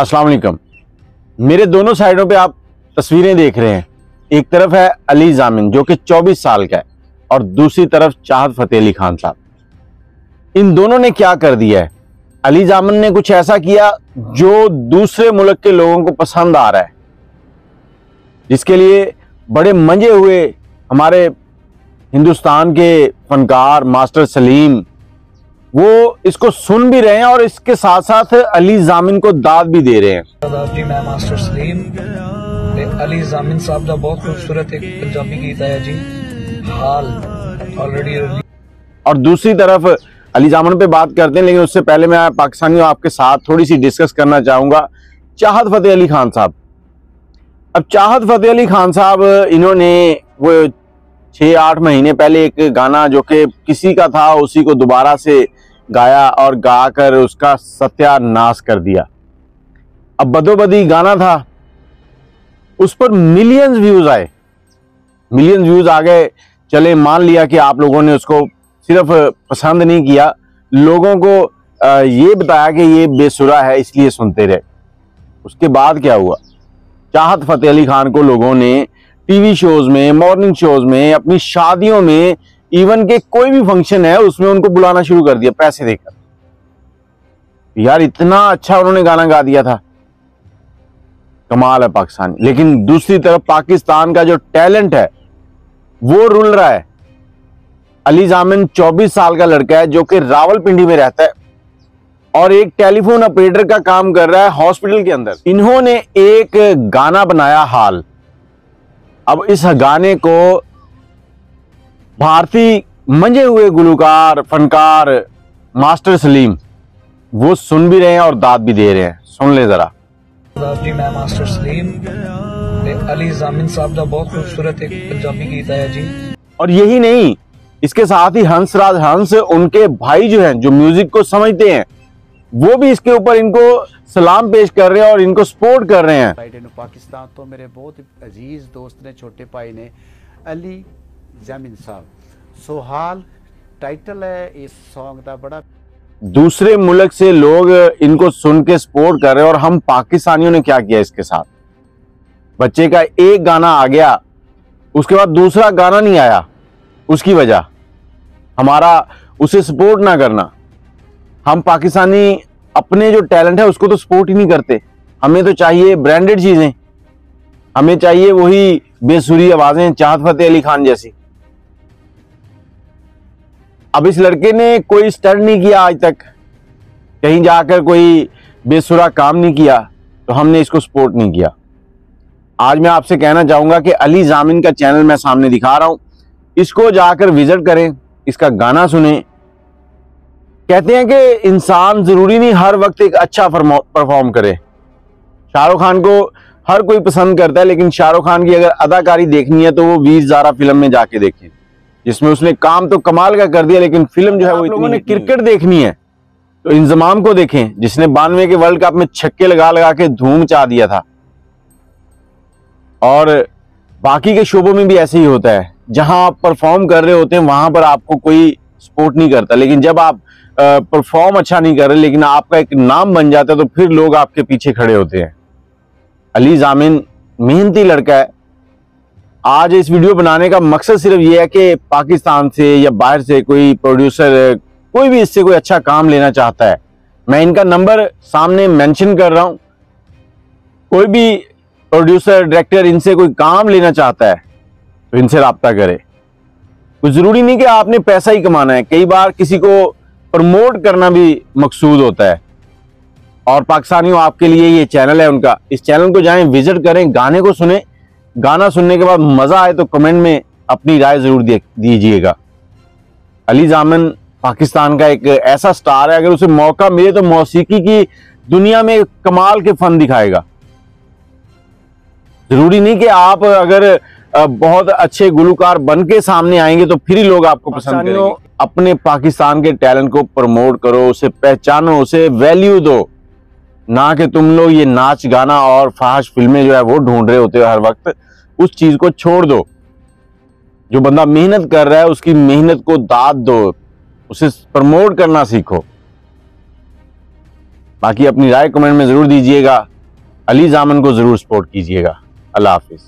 अस्सलाम वालेकुम। मेरे दोनों साइडों पे आप तस्वीरें देख रहे हैं। एक तरफ है अली जामिन जो कि 24 साल का है और दूसरी तरफ चाहत फतेह अली खान साहब। इन दोनों ने क्या कर दिया है? अली जामिन ने कुछ ऐसा किया जो दूसरे मुल्क के लोगों को पसंद आ रहा है, जिसके लिए बड़े मंजे हुए हमारे हिंदुस्तान के फनकार मास्टर सलीम वो इसको सुन भी रहे हैं और इसके साथ साथ अली जामिन को दाद भी दे रहे हैं। जी मैं मास्टर सलीम अली जामिन साहब का बहुत खूबसूरत एक पंजाबी गीत आया जी, हाल ऑलरेडी। और दूसरी तरफ अली जामिन पे बात करते हैं, लेकिन उससे पहले मैं पाकिस्तानियों आपके साथ थोड़ी सी डिस्कस करना चाहूंगा चाहत फतेह अली खान साहब। अब चाहत फतेह अली खान साहब इन्होंने वो 6-8 महीने पहले एक गाना जो कि किसी का था उसी को दोबारा से गाया और गाकर उसका सत्यानाश कर दिया। अब बदोबदी गाना था, उस पर मिलियंस व्यूज आए, मिलियंस व्यूज आ गए। चले मान लिया कि आप लोगों ने उसको सिर्फ पसंद नहीं किया, लोगों को ये बताया कि ये बेसुरा है इसलिए सुनते रहे। उसके बाद क्या हुआ? चाहत फतेह अली खान को लोगों ने टीवी शोज में, मॉर्निंग शोज में, अपनी शादियों में, इवन के कोई भी फंक्शन है उसमें उनको बुलाना शुरू कर दिया पैसे देकर। यार इतना अच्छा उन्होंने गाना गा दिया था, कमाल है पाकिस्तानी। लेकिन दूसरी तरफ पाकिस्तान का जो टैलेंट है वो रुल रहा है। अली जामिन 24 साल का लड़का है जो कि रावलपिंडी में रहता है और एक टेलीफोन ऑपरेटर का काम कर रहा है हॉस्पिटल के अंदर। इन्होंने एक गाना बनाया हाल। अब इस गाने को भारतीय मंजे हुए गुलकार फनकार मास्टर सलीम वो सुन भी रहे हैं और दाद भी दे रहे हैं। सुन ले जरा। जी मैं मास्टर सलीम अली जामिन साहब का बहुत खूबसूरत एक पंजाबी गीत आया जी। और यही नहीं, इसके साथ ही हंसराज हंस उनके भाई जो हैं, जो म्यूजिक को समझते हैं, वो भी इसके ऊपर इनको सलाम पेश कर रहे हैं और इनको सपोर्ट कर रहे हैं। पाकिस्तान तो मेरे बहुत अजीज दोस्त ने, छोटे भाई ने, अली जामिन साहब। सोहाल टाइटल है इस सॉन्ग का। बड़ा दूसरे मुल्क से लोग इनको सुन के सपोर्ट कर रहे हैं और हम पाकिस्तानियों ने क्या किया इसके साथ? बच्चे का एक गाना आ गया, उसके बाद दूसरा गाना नहीं आया। उसकी वजह हमारा उसे सपोर्ट ना करना। हम पाकिस्तानी अपने जो टैलेंट है उसको तो सपोर्ट ही नहीं करते। हमें तो चाहिए ब्रांडेड चीजें, हमें चाहिए वही बेसुरी आवाजें चाहत फतेह अली खान जैसी। अब इस लड़के ने कोई स्टंट नहीं किया आज तक, कहीं जाकर कोई बेसुरा काम नहीं किया, तो हमने इसको सपोर्ट नहीं किया। आज मैं आपसे कहना चाहूंगा कि अली जामिन का चैनल मैं सामने दिखा रहा हूं, इसको जाकर विजिट करें, इसका गाना सुने। कहते हैं कि इंसान जरूरी नहीं हर वक्त एक अच्छा परफॉर्म करे। शाहरुख खान को हर कोई पसंद करता है, लेकिन शाहरुख खान की अगर अदाकारी देखनी है तो वो वीर ज़ारा फिल्म में जाके देखें, जिसमें उसने काम तो कमाल का कर दिया, लेकिन फिल्म जो है वो इतनी। क्रिकेट देखनी है तो इंजमाम को देखें, जिसने 92 के वर्ल्ड कप में छक्के लगा लगा के धूम मचा दिया था। और बाकी के शोबों में भी ऐसे ही होता है, जहां आप परफॉर्म कर रहे होते हैं वहां पर आपको कोई सपोर्ट नहीं करता, लेकिन जब आप परफॉर्म अच्छा नहीं कर रहे लेकिन आपका एक नाम बन जाता है तो फिर लोग आपके पीछे खड़े होते हैं। अली जामिन मेहनती लड़का है। आज इस वीडियो बनाने का मकसद सिर्फ ये है कि पाकिस्तान से या बाहर से कोई प्रोड्यूसर, कोई भी इससे कोई अच्छा काम लेना चाहता है, मैं इनका नंबर सामने मेंशन कर रहा हूं। कोई भी प्रोड्यूसर, डायरेक्टर इनसे कोई काम लेना चाहता है तो इनसे राब्ता करे। कुछ जरूरी नहीं कि आपने पैसा ही कमाना है, कई बार किसी को प्रमोट करना भी मकसूद होता है। और पाकिस्तानियों, आपके लिए ये चैनल है उनका, इस चैनल को जाएं, विजिट करें, गाने को सुने। गाना सुनने के बाद मजा आए तो कमेंट में अपनी राय जरूर दीजिएगा। अली जामिन पाकिस्तान का एक ऐसा स्टार है, अगर उसे मौका मिले तो मौसीकी की दुनिया में कमाल के फन दिखाएगा। जरूरी नहीं कि आप अगर बहुत अच्छे गुलकार बन के सामने आएंगे तो फिर ही लोग आपको पसंद करेंगे। अपने पाकिस्तान के टैलेंट को प्रमोट करो, उसे पहचानो, उसे वैल्यू दो, ना कि तुम लोग ये नाच गाना और फाहश फिल्में जो है वो ढूंढ रहे होते हो हर वक्त। उस चीज को छोड़ दो। जो बंदा मेहनत कर रहा है उसकी मेहनत को दाद दो, उसे प्रमोट करना सीखो। बाकी अपनी राय कमेंट में जरूर दीजिएगा। अली जामन को ज़रूर सपोर्ट कीजिएगा। अल्लाह हाफिज़।